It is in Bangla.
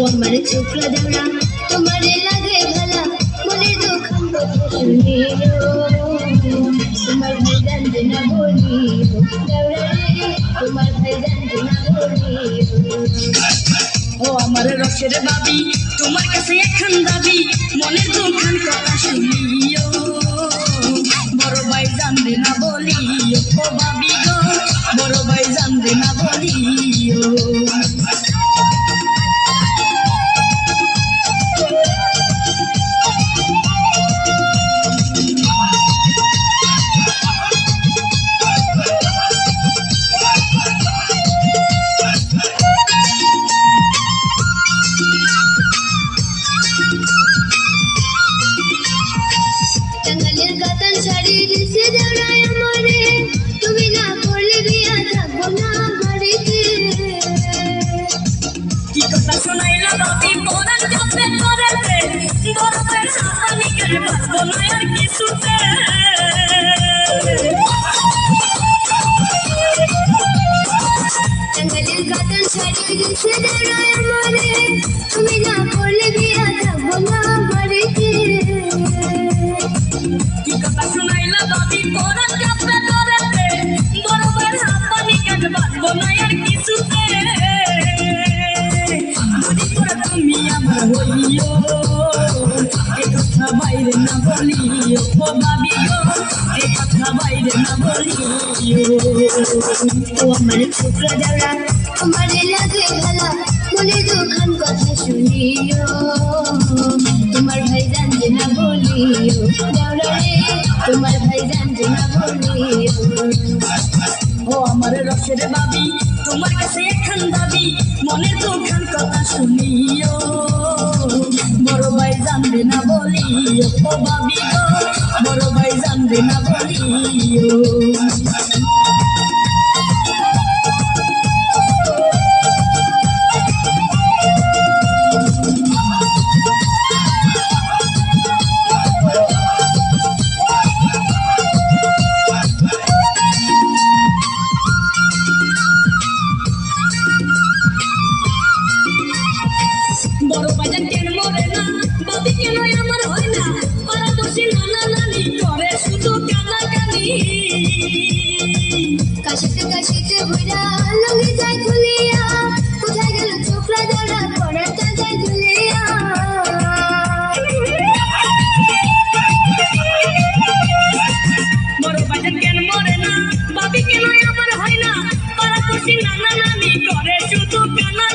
আমার ছোকরা দেওয়া তোমারে লাগে ভালা মনে দুঃখান কথা শুনিও তোমার ভাই জানতে না বলিও দেওরা রে তোমার ভাই জানতে না বলিও ও আমার রসের বাবি তোমার কাছে এখন দাবি মনে দুঃখান কথা শুনিও বড় ভাই জানতে না বলিও ও বাবি গো বড় ভাই জানতে না বলিও টাঙ্গালের কাতান শাড়ি দিছে দেওরায় আমারে তুমি না করলে বিয়া থাকবো না বাড়িতে কি কথা শোনাইলা বাবি পরান জপে করেছে বরফের হাতানিকের বাঁচবো না আর কিছুতে টাঙ্গালের কাতান শাড়ি দিছে দেওরায় আমারে তুমি না করলে বিয়া থাকবো না বাড়িতে কি কথা শোনাইলা বাবি পরান জপে করেছে বরফের হাতানিকের বাঁচবো না আর কিছুতে যদি করে তুমি আমার হইও এ কথা বাইরে না বলিও ও বাবি গো এ কথা বাইরে না বলিও ও আমার ছোকরা দেওরা তোমারে লাগে ভালা মনে দুঃখান কথা শুনিও তোমার ভাই জানতে না বলিও দেওরা রে তোমার ভাই জানতে না বলিও ও আমার রসের বাবি তোমার কাছে এখন দাবি মনের দুঃখান কথা শুনিও বড় ভাই জানবে না বলিও ও বাবি গো বড় ভাই জানবে না বলিও বড় বাজান কেন মরে না বাবি কেন আমার হয় না পাড়া বসে নানা নানি করে শুধু কানাকানি কাশিতে ভইরা লঙ্গি যায় খুলিয়া কোথায় গেল ছোকরা দেওরা পড়াটা যায় ঝুলিয়া বড় বাজান কেন মরে না বাবি কেন আমার হয় না পাড়া বসে নানা নানি করে শুধু কানা